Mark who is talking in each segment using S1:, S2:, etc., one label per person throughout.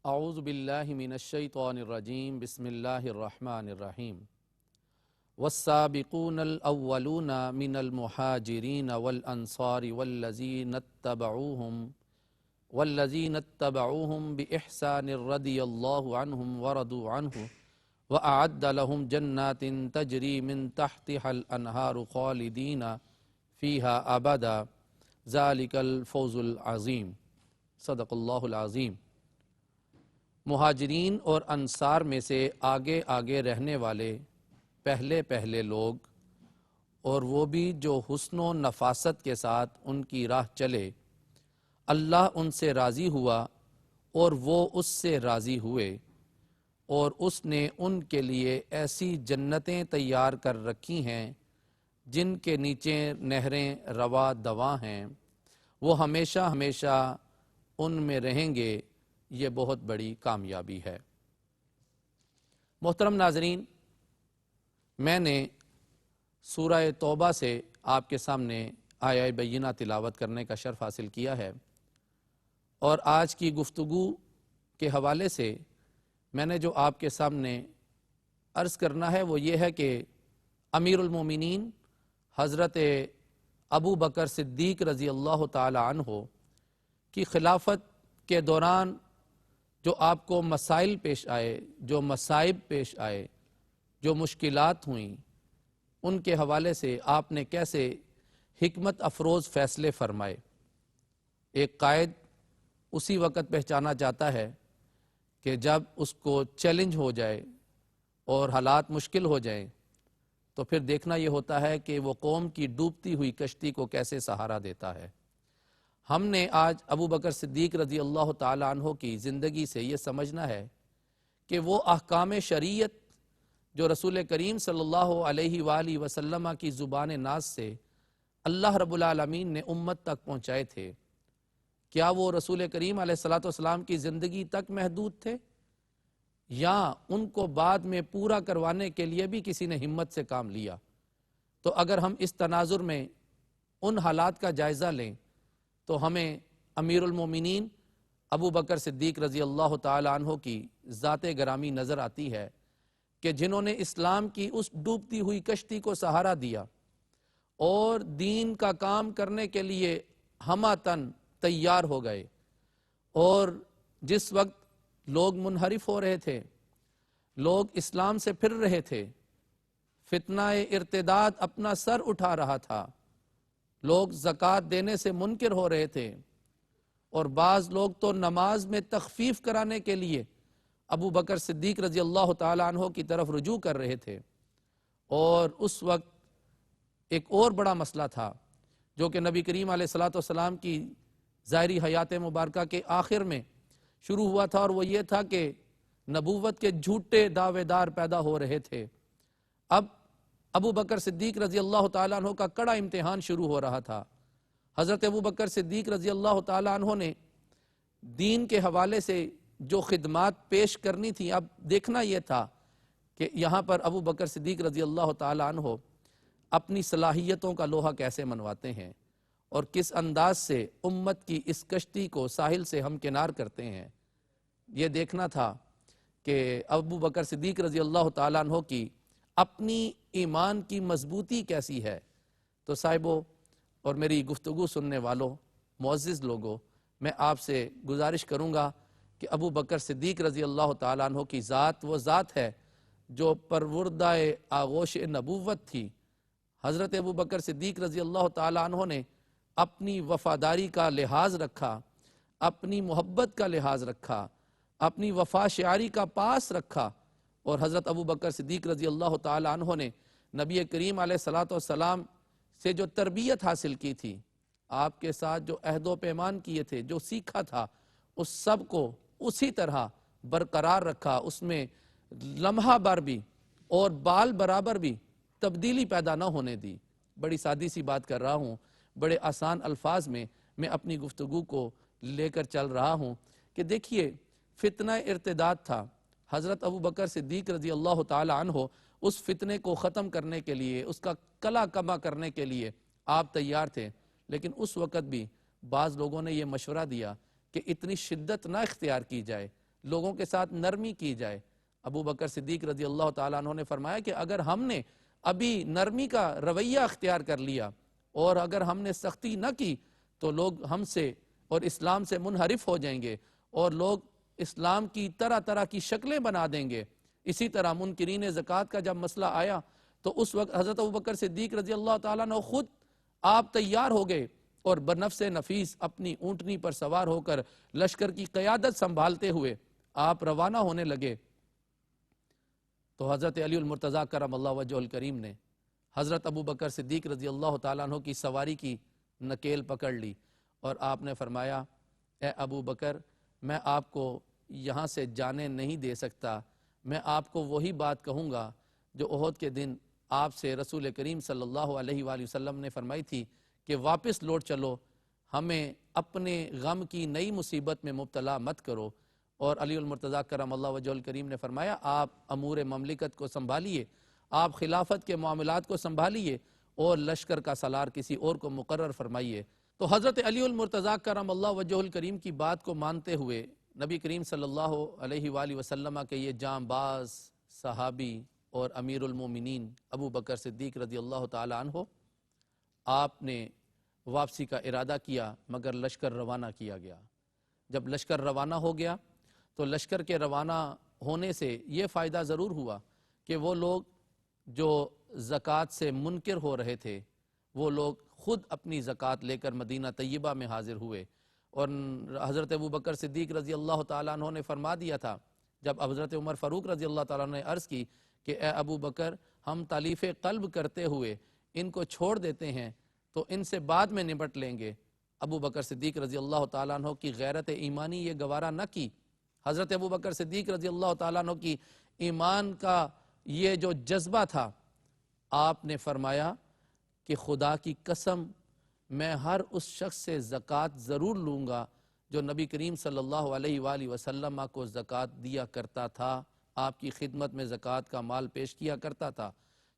S1: اعوذ باللہ من الشیطان الرجیم بسم اللہ الرحمن الرحیم والسابقون الاولون من المہاجرین والانصار والذین اتبعوہم بإحسان رضی اللہ عنہم ورضوا عنہ وأعد لهم جنات تجری من تحتها الانہار خالدین فیہا ابدا ذالک الفوز العظیم۔ صدق اللہ العظیم۔ مہاجرین اور انصار میں سے آگے آگے رہنے والے پہلے لوگ، اور وہ بھی جو حسن و نفاست کے ساتھ ان کی راہ چلے، اللہ ان سے راضی ہوا اور وہ اس سے راضی ہوئے، اور اس نے ان کے لیے ایسی جنتیں تیار کر رکھی ہیں جن کے نیچے نہریں رواں دواں ہیں، وہ ہمیشہ ہمیشہ ان میں رہیں گے۔ یہ بہت بڑی کامیابی ہے۔ محترم ناظرین، میں نے سورہ توبہ سے آپ کے سامنے آیہ بینہ تلاوت کرنے کا شرف حاصل کیا ہے، اور آج کی گفتگو کے حوالے سے میں نے جو آپ کے سامنے عرض کرنا ہے وہ یہ ہے کہ امیر المومنین حضرت ابو بکر صدیق رضی اللہ تعالی عنہ کی خلافت کے دوران جو آپ کو مسائل پیش آئے، جو مصائب پیش آئے، جو مشکلات ہوئیں، ان کے حوالے سے آپ نے کیسے حکمت افروز فیصلے فرمائے۔ ایک قائد اسی وقت پہچانا جاتا ہے کہ جب اس کو چیلنج ہو جائے اور حالات مشکل ہو جائیں، تو پھر دیکھنا یہ ہوتا ہے کہ وہ قوم کی ڈوبتی ہوئی کشتی کو کیسے سہارا دیتا ہے۔ ہم نے آج ابو بکر صدیق رضی اللہ تعالی عنہ کی زندگی سے یہ سمجھنا ہے کہ وہ احکام شریعت جو رسول کریم صلی اللہ علیہ وآلہ وسلم کی زبان ناز سے اللہ رب العالمین نے امت تک پہنچائے تھے، کیا وہ رسول کریم علیہ السلام کی زندگی تک محدود تھے، یا ان کو بعد میں پورا کروانے کے لیے بھی کسی نے ہمت سے کام لیا؟ تو اگر ہم اس تناظر میں ان حالات کا جائزہ لیں تو ہمیں امیر المومنین ابو بکر صدیق رضی اللہ تعالی عنہ کی ذات گرامی نظر آتی ہے کہ جنہوں نے اسلام کی اس ڈوبتی ہوئی کشتی کو سہارا دیا اور دین کا کام کرنے کے لیے ہمہ تیار ہو گئے، اور جس وقت لوگ منحرف ہو رہے تھے، لوگ اسلام سے پھر رہے تھے، فتنہ ارتداد اپنا سر اٹھا رہا تھا، لوگ زکوٰۃ دینے سے منکر ہو رہے تھے، اور بعض لوگ تو نماز میں تخفیف کرانے کے لیے ابو بکر صدیق رضی اللہ تعالی عنہ کی طرف رجوع کر رہے تھے۔ اور اس وقت ایک اور بڑا مسئلہ تھا جو کہ نبی کریم علیہ السلام کی ظاہری حیات مبارکہ کے آخر میں شروع ہوا تھا، اور وہ یہ تھا کہ نبوت کے جھوٹے دعوے دار پیدا ہو رہے تھے۔ اب ابو بکر صدیق رضی اللہ تعالیٰ عنہ کا کڑا امتحان شروع ہو رہا تھا۔ حضرت ابو بکر صدیق رضی اللہ تعالیٰ عنہ نے دین کے حوالے سے جو خدمات پیش کرنی تھی، اب دیکھنا یہ تھا کہ یہاں پر ابو بکر صدیق رضی اللہ تعالیٰ عنہ اپنی صلاحیتوں کا لوہا کیسے منواتے ہیں، اور کس انداز سے امت کی اس کشتی کو ساحل سے ہمکنار کرتے ہیں۔ یہ دیکھنا تھا کہ ابو بکر صدیق رضی اللہ تعالیٰ عنہ کی اپنی ایمان کی مضبوطی کیسی ہے۔ تو صاحبو اور میری گفتگو سننے والوں معزز لوگوں، میں آپ سے گزارش کروں گا کہ ابو بکر صدیق رضی اللہ تعالیٰ عنہ کی ذات وہ ذات ہے جو پروردہ آغوش نبوت تھی۔ حضرت ابو بکر صدیق رضی اللہ تعالیٰ عنہ نے اپنی وفاداری کا لحاظ رکھا، اپنی محبت کا لحاظ رکھا، اپنی وفا شعاری کا پاس رکھا، اور حضرت ابو بکر صدیق رضی اللہ تعالی عنہ نے نبی کریم علیہ السلام سے جو تربیت حاصل کی تھی، آپ کے ساتھ جو عہد و پیمان کیے تھے، جو سیکھا تھا، اس سب کو اسی طرح برقرار رکھا، اس میں لمحہ بار بھی اور بال برابر بھی تبدیلی پیدا نہ ہونے دی۔ بڑی سادی سی بات کر رہا ہوں، بڑے آسان الفاظ میں اپنی گفتگو کو لے کر چل رہا ہوں کہ دیکھیے، فتنہ ارتداد تھا، حضرت ابو بکر صدیق رضی اللہ تعالی عنہ اس فتنے کو ختم کرنے کے لیے، اس کا کلا کما کرنے کے لیے آپ تیار تھے، لیکن اس وقت بھی بعض لوگوں نے یہ مشورہ دیا کہ اتنی شدت نہ اختیار کی جائے، لوگوں کے ساتھ نرمی کی جائے۔ ابو بکر صدیق رضی اللہ تعالیٰ عنہ نے فرمایا کہ اگر ہم نے ابھی نرمی کا رویہ اختیار کر لیا اور اگر ہم نے سختی نہ کی تو لوگ ہم سے اور اسلام سے منحرف ہو جائیں گے اور لوگ اسلام کی طرح طرح کی شکلیں بنا دیں گے۔ اسی طرح منکرین زکوٰۃ کا جب مسئلہ آیا تو اس وقت حضرت ابوبکر صدیق رضی اللہ تعالیٰ عنہ خود آپ تیار ہو گئے اور بنفس نفیس اپنی اونٹنی پر سوار ہو کر لشکر کی قیادت سنبھالتے ہوئے آپ روانہ ہونے لگے۔ تو حضرت علی المرتضیٰ کرم اللہ وجہ الکریم نے حضرت ابوبکر صدیق رضی اللہ تعالیٰ عنہ کی سواری کی نکیل پکڑ لی اور آپ نے فرمایا، اے ابو بکر، میں آپ کو یہاں سے جانے نہیں دے سکتا، میں آپ کو وہی بات کہوں گا جو احد کے دن آپ سے رسول کریم صلی اللہ علیہ وآلہ وسلم نے فرمائی تھی کہ واپس لوٹ چلو، ہمیں اپنے غم کی نئی مصیبت میں مبتلا مت کرو۔ اور علی المرتضیٰ کرم اللہ وجہ الکریم نے فرمایا، آپ امور مملکت کو سنبھالیے، آپ خلافت کے معاملات کو سنبھالیے اور لشکر کا سالار کسی اور کو مقرر فرمائیے۔ تو حضرت علی المرتضیٰ کرم اللہ وجہ الکریم کی بات کو مانتے ہوئے نبی کریم صلی اللہ علیہ وآلہ وسلم کے یہ جاں باز صحابی اور امیر المومنین ابو بکر صدیق رضی اللہ تعالی عنہ، آپ نے واپسی کا ارادہ کیا مگر لشکر روانہ کیا گیا۔ جب لشکر روانہ ہو گیا تو لشکر کے روانہ ہونے سے یہ فائدہ ضرور ہوا کہ وہ لوگ جو زکوٰۃ سے منکر ہو رہے تھے وہ لوگ خود اپنی زکوٰۃ لے کر مدینہ طیبہ میں حاضر ہوئے، اور حضرت ابو بکر صدیق رضی اللہ تعالیٰ عنہ نے فرما دیا تھا جب حضرت عمر فاروق رضی اللہ تعالیٰ عنہ نے عرض کی کہ اے ابو بکر، ہم تالیف قلب کرتے ہوئے ان کو چھوڑ دیتے ہیں تو ان سے بعد میں نپٹ لیں گے۔ ابو بکر صدیق رضی اللہ تعالیٰ عنہ کی غیرت ایمانی یہ گوارا نہ کی۔ حضرت ابو بکر صدیق رضی اللہ تعالیٰ عنہ کی ایمان کا یہ جو جذبہ تھا، آپ نے فرمایا کہ خدا کی قسم میں ہر اس شخص سے زکوٰۃ ضرور لوں گا جو نبی کریم صلی اللہ علیہ وآلہ وسلم کو زکوٰۃ دیا کرتا تھا، آپ کی خدمت میں زکوٰۃ کا مال پیش کیا کرتا تھا،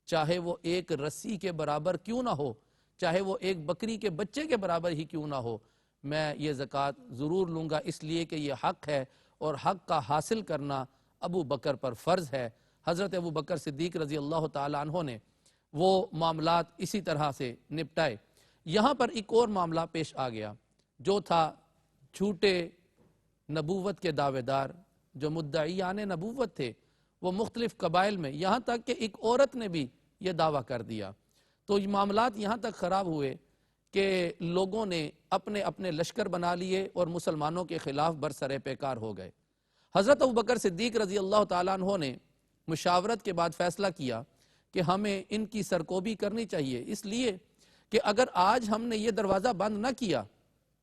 S1: چاہے وہ ایک رسی کے برابر کیوں نہ ہو، چاہے وہ ایک بکری کے بچے کے برابر ہی کیوں نہ ہو، میں یہ زکوٰۃ ضرور لوں گا، اس لیے کہ یہ حق ہے اور حق کا حاصل کرنا ابو بکر پر فرض ہے۔ حضرت ابو بکر صدیق رضی اللہ تعالیٰ عنہ نے وہ معاملات اسی طرح سے نپٹائے۔ یہاں پر ایک اور معاملہ پیش آ گیا جو تھا جھوٹے نبوت کے دعوے دار جو مدعیان نبوت تھے، وہ مختلف قبائل میں، یہاں تک کہ ایک عورت نے بھی یہ دعویٰ کر دیا۔ تو یہ معاملات یہاں تک خراب ہوئے کہ لوگوں نے اپنے اپنے لشکر بنا لیے اور مسلمانوں کے خلاف برسر پیکار ہو گئے۔ حضرت ابوبکر صدیق رضی اللہ تعالیٰ عنہ نے مشاورت کے بعد فیصلہ کیا کہ ہمیں ان کی سرکوبی کرنی چاہیے، اس لیے کہ اگر آج ہم نے یہ دروازہ بند نہ کیا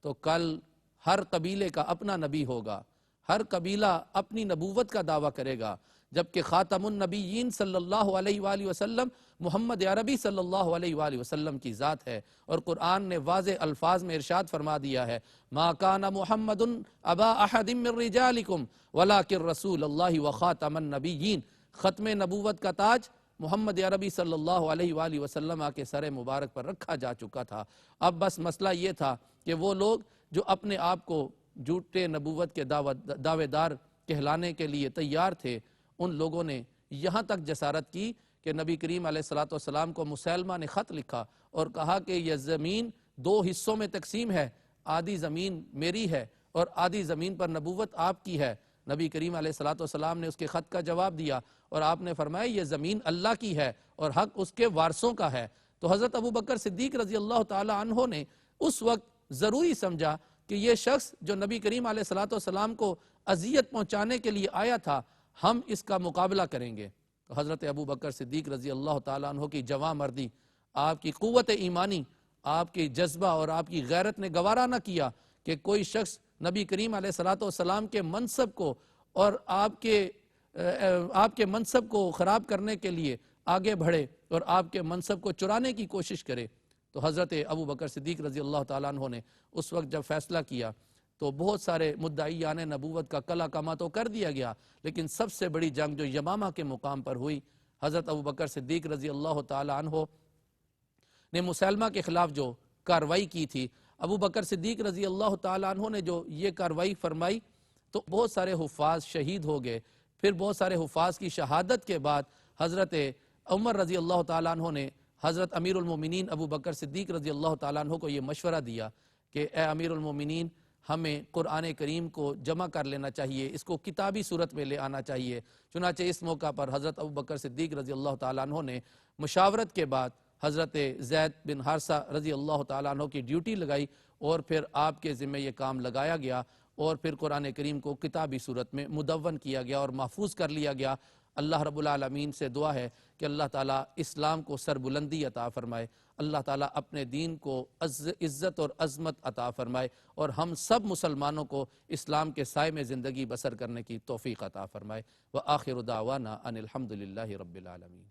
S1: تو کل ہر قبیلے کا اپنا نبی ہوگا، ہر قبیلہ اپنی نبوت کا دعویٰ کرے گا، جبکہ خاتم النبیین صلی اللہ علیہ وآلہ وسلم محمد عربی صلی اللہ علیہ وآلہ وسلم کی ذات ہے، اور قرآن نے واضح الفاظ میں ارشاد فرما دیا ہے، ما کان محمد ابا احد من رجالکم ولکن رسول اللہ وخاتم النبیین۔ ختم نبوت کا تاج محمد عربی صلی اللہ علیہ وآلہ وسلم کے سر مبارک پر رکھا جا چکا تھا۔ اب بس مسئلہ یہ تھا کہ وہ لوگ جو اپنے آپ کو جھوٹے نبوت کے دعوے دار کہلانے کے لیے تیار تھے، ان لوگوں نے یہاں تک جسارت کی کہ نبی کریم علیہ السلام کو مسیلمہ نے خط لکھا اور کہا کہ یہ زمین دو حصوں میں تقسیم ہے، آدھی زمین میری ہے اور آدھی زمین پر نبوت آپ کی ہے۔ نبی کریم علیہ السلام نے اس کے خط کا جواب دیا اور آپ نے فرمایا یہ زمین اللہ کی ہے اور حق اس کے وارثوں کا ہے۔ تو حضرت ابوبکر صدیق رضی اللہ تعالی عنہ نے اس وقت ضروری سمجھا کہ یہ شخص جو نبی کریم علیہ السلام کو اذیت پہنچانے کے لیے آیا تھا، ہم اس کا مقابلہ کریں گے۔ تو حضرت ابوبکر صدیق رضی اللہ تعالیٰ عنہ کی جواں مردی، آپ کی قوت ایمانی، آپ کی جذبہ اور آپ کی غیرت نے گوارا نہ کیا کہ کوئی شخص نبی کریم علیہ السلام کے منصب کو اور آپ کے منصب کو خراب کرنے کے لیے آگے بڑھے اور آپ کے منصب کو چرانے کی کوشش کرے۔ تو حضرت ابوبکر صدیق رضی اللہ تعالیٰ عنہ نے اس وقت جب فیصلہ کیا تو بہت سارے مدعیان نبوت کا کلا کما تو کر دیا گیا، لیکن سب سے بڑی جنگ جو یمامہ کے مقام پر ہوئی، حضرت ابوبکر صدیق رضی اللہ تعالیٰ عنہ نے مسیلمہ کے خلاف جو کاروائی کی تھی، ابوبکر صدیق رضی اللہ تعالیٰ عنہ نے جو یہ کاروائی فرمائی، تو بہت سارے حفاظ شہید ہو گئے. پھر بہت سارے حفاظ کی شہادت کے بعد حضرت عمر رضی اللہ تعالیٰ عنہ نے حضرت امیر المومنین ابو بکر صدیق رضی اللہ تعالیٰ عنہ کو یہ مشورہ دیا کہ اے امیر المومنین، ہمیں قرآن کریم کو جمع کر لینا چاہیے، اس کو کتابی صورت میں لے آنا چاہیے. چنانچہ اس موقع پر حضرت ابو بکر صدیق رضی اللہ تعالیٰ عنہ نے مشاورت کے بعد حضرت زید بن حارثہ رضی اللہ تعالیٰ عنہ کی ڈیوٹی لگائی اور پھر آپ کے ذمہ یہ کام لگایا گیا اور پھر قرآن کریم کو کتابی صورت میں مدون کیا گیا اور محفوظ کر لیا گیا. اللہ رب العالمین سے دعا ہے کہ اللہ تعالیٰ اسلام کو سربلندی عطا فرمائے، اللہ تعالیٰ اپنے دین کو عزت اور عظمت عطا فرمائے اور ہم سب مسلمانوں کو اسلام کے سائے میں زندگی بسر کرنے کی توفیق عطا فرمائے. وآخر دعوانا ان الحمد للہ رب العالمین.